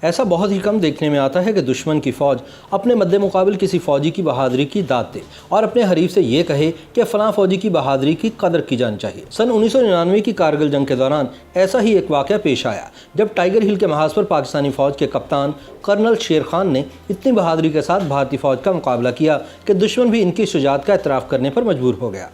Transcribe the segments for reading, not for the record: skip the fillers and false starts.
ऐसा बहुत ही कम देखने में आता है कि दुश्मन की फौज अपने मद्दे मुकाबिल किसी फौजी की बहादुरी की दाद दे और अपने हरीफ से ये कहे कि फलां फौजी की बहादुरी की कदर की जानी चाहिए। सन 1999 की कारगिल जंग के दौरान ऐसा ही एक वाक़या पेश आया जब टाइगर हिल के महाज पर पाकिस्तानी फौज के कप्तान कर्नल शेर खान ने इतनी बहादुरी के साथ भारतीय फौज का मुकाबला किया कि दुश्मन भी इनकी शुजाअत का एतराफ़ करने पर मजबूर हो गया।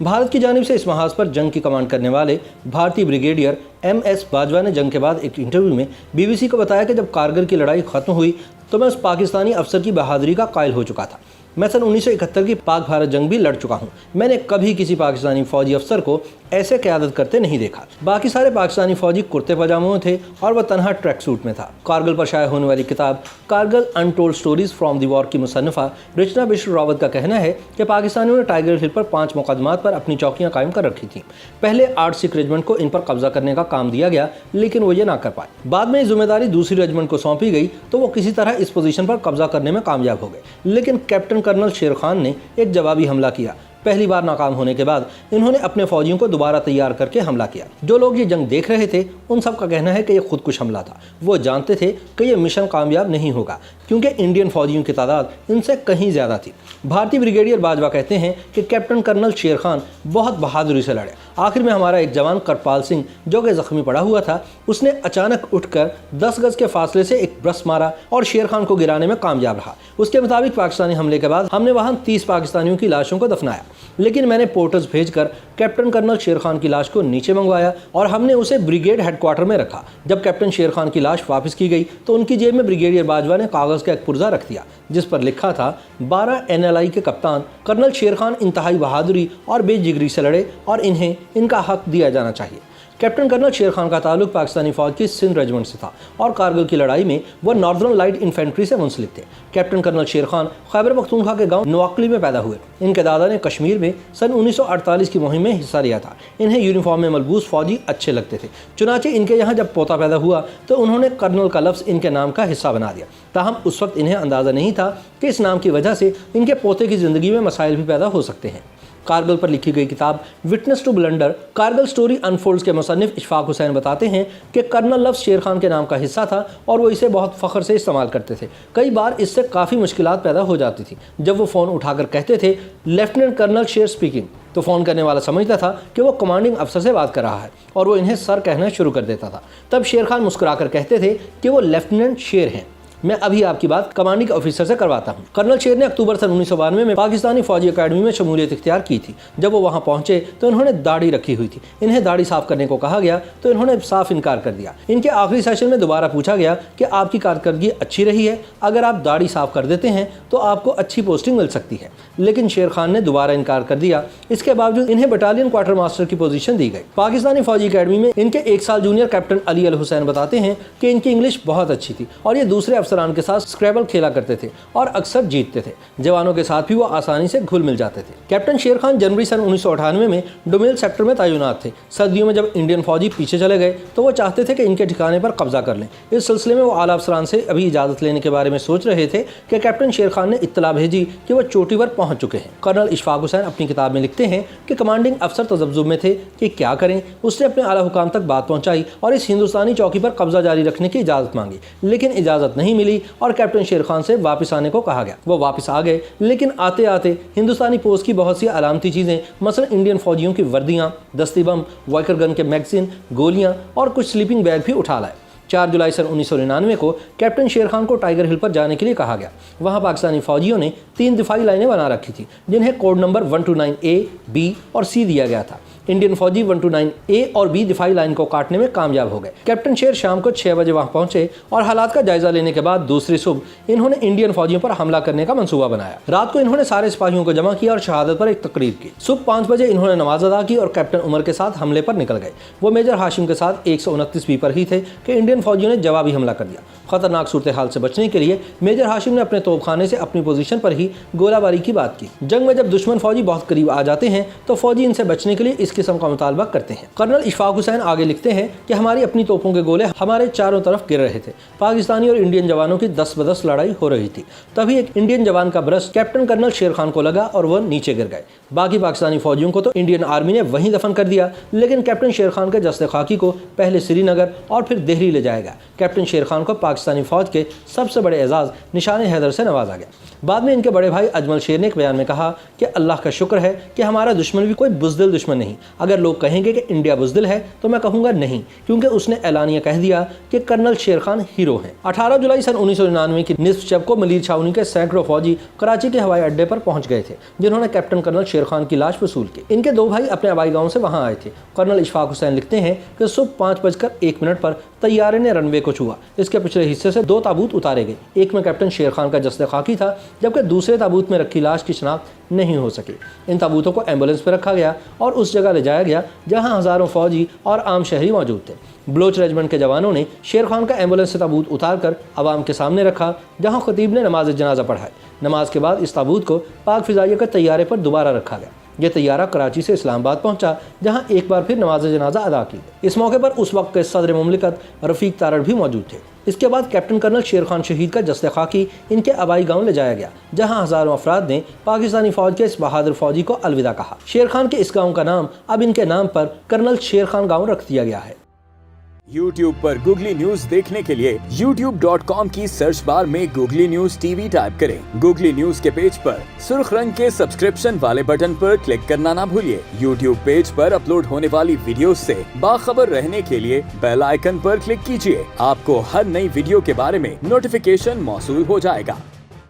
भारत की जानिब से इस महाज पर जंग की कमांड करने वाले भारतीय ब्रिगेडियर MS बाजवा ने जंग के बाद एक इंटरव्यू में BBC को बताया कि जब कारगिल की लड़ाई खत्म हुई तो मैं उस पाकिस्तानी अफसर की बहादुरी का कायल हो चुका था। मैं सन 1971 की पाक भारत जंग भी लड़ चुका हूँ। मैंने कभी किसी पाकिस्तानी फौजी अफसर को ऐसे क़यादत करते नहीं देखा। बाकी सारे पाकिस्तानी फौजी कुर्ते पजामों में थे और वह तनहा ट्रैक सूट में था। कारगिल पर शाया होने वाली किताब Kargil untold stories from the war की मुसन्निफ़ा रचना बिश्र रावत का कहना है कि पाकिस्तानियों ने टाइगर हिल पर 5 मुकदमात पर अपनी चौकियाँ कायम कर रखी थीं। पहले 8 सिख रेजिमेंट को इन पर कब्जा करने का काम दिया गया, लेकिन वो ये ना कर पाए। बाद में जिम्मेदारी दूसरी रेजिमेंट को सौंपी गई तो वो किसी तरह इस पोजीशन पर कब्जा करने में कामयाब हो गए, लेकिन कैप्टन कर्नल शेर खान ने एक जवाबी हमला किया। पहली बार नाकाम होने के बाद इन्होंने अपने फौजियों को दोबारा तैयार करके हमला किया। जो लोग ये जंग देख रहे थे उन सब का कहना है कि यह खुदकुश हमला था। वो जानते थे कि यह मिशन कामयाब नहीं होगा क्योंकि इंडियन फौजियों की तादाद इनसे कहीं ज़्यादा थी। भारतीय ब्रिगेडियर बाजवा कहते हैं कि कैप्टन कर्नल शेर खान बहुत बहादुरी से लड़े। आखिर में हमारा एक जवान करपाल सिंह जो कि जख्मी पड़ा हुआ था, उसने अचानक उठकर 10 गज के फासले से एक ब्रश मारा और शेर खान को गिराने में कामयाब रहा। उसके मुताबिक पाकिस्तानी हमले के बाद हमने वहाँ 30 पाकिस्तानियों की लाशों को दफनाया, लेकिन मैंने पोर्टर्स भेजकर कैप्टन कर्नल शेर खान की लाश को नीचे मंगवाया और हमने उसे ब्रिगेड हेडक्वार्टर में रखा। जब कैप्टन शेर खान की लाश वापस की गई तो उनकी जेब में ब्रिगेडियर बाजवा ने कागज़ का एक पुर्जा रख दिया जिस पर लिखा था 12 NLI के कप्तान कर्नल शेर खान इंतहाई बहादुरी और बेजिगरी से लड़े और इन्हें इनका हक दिया जाना चाहिए। कैप्टन कर्नल शेर खान का ताल्लुक पाकिस्तानी फौज की सिंध रेजिमेंट से था और कारगिल की लड़ाई में वह नॉर्दर्न लाइट इन्फेंट्री से मुंसलिक थे। कैप्टन कर्नल शेर खान खैबर पख्तूनख्वा के गांव नवाकली में पैदा हुए। इनके दादा ने कश्मीर में सन 1948 की मुहिम में हिस्सा लिया था। इन्हें यूनिफॉर्म में मलबूस फौजी अच्छे लगते थे। चुनाचे इनके यहाँ जब पोता पैदा हुआ तो उन्होंने कर्नल का लफ्ज़ इनके नाम का हिस्सा बना दिया। ताहम उस वक्त इन्हें अंदाज़ा नहीं था कि इस नाम की वजह से इनके पोते की ज़िंदगी में मसाइल भी पैदा हो सकते हैं। कारगिल पर लिखी गई किताब witness to blunder Kargil story unfolds के मुसन्निफ इशफाक हुसैन बताते हैं कि कर्नल लफ्ज़ शेर खान के नाम का हिस्सा था और वो इसे बहुत फ़ख्र से इस्तेमाल करते थे। कई बार इससे काफ़ी मुश्किलात पैदा हो जाती थी। जब वो फ़ोन उठाकर कहते थे लेफ्टिनेंट कर्नल शेर स्पीकिंग, तो फ़ोन करने वाला समझता था कि वो कमांडिंग अफसर से बात कर रहा है और वो इन्हें सर कहना शुरू कर देता था। तब शेर खान मुस्कुराकर कहते थे कि वो लेफ्टिनेंट शेर हैं। मैं अभी आपकी बात कमांडिंग ऑफिसर से करवाता हूं। कर्नल शेर ने अक्टूबर सन 1992 में पाकिस्तानी फौजी अकेडमी में शमूलियत इख्तियार की थी। जब वो वहां पहुंचे तो इन्होंने दाढ़ी रखी हुई थी। इन्हें दाढ़ी साफ करने को कहा गया तो इन्होंने साफ इनकार कर दिया। इनके आखिरी सेशन में दोबारा पूछा गया कि आपकी कारकर्दगी अच्छी रही है, अगर आप दाढ़ी साफ कर देते हैं तो आपको अच्छी पोस्टिंग मिल सकती है, लेकिन शेर खान ने दोबारा इनकार कर दिया। इसके बावजूद इन्हें बटालियन क्वार्टर मास्टर की पोजीशन दी गई। पाकिस्तानी फौजी अकेडमी में इनके 1 साल जूनियर कैप्टन अली अल हुसैन बताते हैं कि इनकी इंग्लिश बहुत अच्छी थी और ये दूसरे अफसरान के साथ खेला करते थे और अक्सर जीतते थे। जवानों के साथ भी वो आसानी से घुल मिल जाते थे। कैप्टन शेर खान जनवरी सन 1998 में डोमेल सेक्टर में तैनात थे। सर्दियों में जब इंडियन फौजी पीछे चले गए तो वो चाहते थे कि इनके ठिकाने पर कब्जा कर लें। इस सिलसिले में वो आला अफसरान से अभी इजाज़त लेने के बारे में सोच रहे थे कि कैप्टन शेर खान ने इत्तला भेजी कि वो चोटी पर पहुंच चुके हैं। कर्नल इशफाक हुसैन अपनी किताब में लिखते हैं कि कमांडिंग अफसर तजब्जुब में थे कि क्या करें। उसने अपने आला हुकाम तक बात पहुँचाई और इस हिंदुस्तानी चौकी पर कब्जा जारी रखने की इजाज़त मांगी, लेकिन इजाज़त नहीं मिली और कैप्टन शेर खान से वापस आने को कहा गया। वो वापस आ गए, लेकिन आते आते हिंदुस्तानी पोस्ट की बहुत सी अलामती चीज़ें, मसलन इंडियन फौजियों की वर्दियाँ, दस्ती बम, वाइकर गन के मैगजीन, गोलियाँ और कुछ स्लीपिंग बैग भी उठा लाए। 4 जुलाई सन 1999 को कैप्टन शेर खान को टाइगर हिल पर जाने के लिए कहा गया। वहाँ पाकिस्तानी फौजियों ने 3 दिफाई लाइनें बना रखी थी जिन्हें कोड नंबर 129A, B और C दिया गया था। इंडियन फौजी 129A और B दिफाई लाइन को काटने में कामयाब हो गए। कैप्टन शेर शाम को 6 बजे वहां पहुंचे और हालात का जायजा लेने के बाद दूसरी सुबह इन्होंने इंडियन फौजियों पर हमला करने का मंसूबा बनाया। रात को इन्होंने सारे सिपाहियों को जमा किया और शहादत पर एक तकरीर की। सुबह 5 बजे इन्होंने नमाज अदा की और कैप्टन उमर के साथ हमले पर निकल गए। वो मेजर हाशिम के साथ 129 B पर ही थे कि इंडियन फौजियों ने जवाबी हमला कर दिया। खतरनाक सूरत हाल से बचने के लिए मेजर हाशिम ने अपने तोपखाने से अपनी पोजीशन पर ही गोलाबारी की बात की। जंग में जब दुश्मन फौजी बहुत करीब आ जाते हैं तो फौजी इनसे बचने के लिए इस किस्म का मुतालबा करते हैं। कर्नल इशफाक हुसैन आगे लिखते हैं कि हमारी अपनी तोपों के गोले हमारे चारों तरफ गिर रहे थे। पाकिस्तानी और इंडियन जवानों की 10-10 लड़ाई हो रही थी। तभी एक इंडियन जवान का ब्रश कैप्टन कर्नल शेर खान को लगा और वह नीचे गिर गए। बाकी पाकिस्तानी फौजियों को तो इंडियन आर्मी ने वहीं दफन कर दिया, लेकिन कैप्टन शेर खान के जस्ते खाकी को पहले श्रीनगर और फिर दिल्ली ले जाया गया। कैप्टन शेर खान को पाकिस्तानी फौज के सबसे बड़े एजाज निशान हैदर से नवाजा गया। बाद में इनके बड़े भाई अजमल शेर ने एक बयान में कहा कि अल्लाह का शुक्र है कि हमारा दुश्मन भी कोई बुज़दिल दुश्मन नहीं। अगर लोग कहेंगे कि इंडिया बुज़दिल है तो मैं कहूँगा नहीं, क्योंकि उसने ऐलानिया कह दिया कि कर्नल शेर खान हीरो हैं। 18 जुलाई सन 1999 की निस्फ शब को मलिर छावनी के सैकड़ों फौजी कराची के हवाई अड्डे पर पहुंच गए थे, जिन्होंने कैप्टन कर्नल शेर खान की लाश वसूल की। इनके 2 भाई अपने आबाई गाँव से वहाँ आए थे। कर्नल इशफाक हुसैन लिखते हैं कि सुबह 5:01 पर तैयारे ने रनवे को छुआ। इसके पिछले हिस्से से 2 ताबूत उतारे गए। एक में कैप्टन शेर खान का जस्ते खाकी था, जबकि दूसरे ताबूत में रखी लाश की शनाख्त नहीं हो सकी। इन ताबूतों को एम्बुलेंस पर रखा गया और उस जगह ले जाया गया जहां हज़ारों फौजी और आम शहरी मौजूद थे। बलोच रेजिमेंट के जवानों ने शेर खान का एम्बुलेंस से ताबूत उतार कर आवाम के सामने रखा, जहां खतीब ने नमाज जनाजा पढ़ाई। नमाज के बाद इस ताबूत को पाक फिजाइया के तैयारे पर दोबारा रखा गया। यह तैयारा कराची से इस्लामाबाद पहुंचा, जहां एक बार फिर नमाज जनाजा अदा की। इस मौके पर उस वक्त के सदर मुमलिकत रफ़ीक तारड़ भी मौजूद थे। इसके बाद कैप्टन कर्नल शेर खान शहीद का जस्ते खाकी इनके आबाई गांव ले जाया गया, जहां हज़ारों अफराद ने पाकिस्तानी फौज के इस बहादुर फौजी को अलविदा कहा। शेर खान के इस गाँव का नाम अब इनके नाम पर कर्नल शेर खान गाँव रख दिया गया है। YouTube पर गूगली न्यूज देखने के लिए youtube.com की सर्च बार में गूगली न्यूज टीवी टाइप करें। गूगली न्यूज के पेज पर सुर्ख रंग के सब्सक्रिप्शन वाले बटन पर क्लिक करना ना भूलिए। YouTube पेज पर अपलोड होने वाली वीडियोस से बाखबर रहने के लिए बेल आइकन पर क्लिक कीजिए। आपको हर नई वीडियो के बारे में नोटिफिकेशन मौसूल हो जाएगा।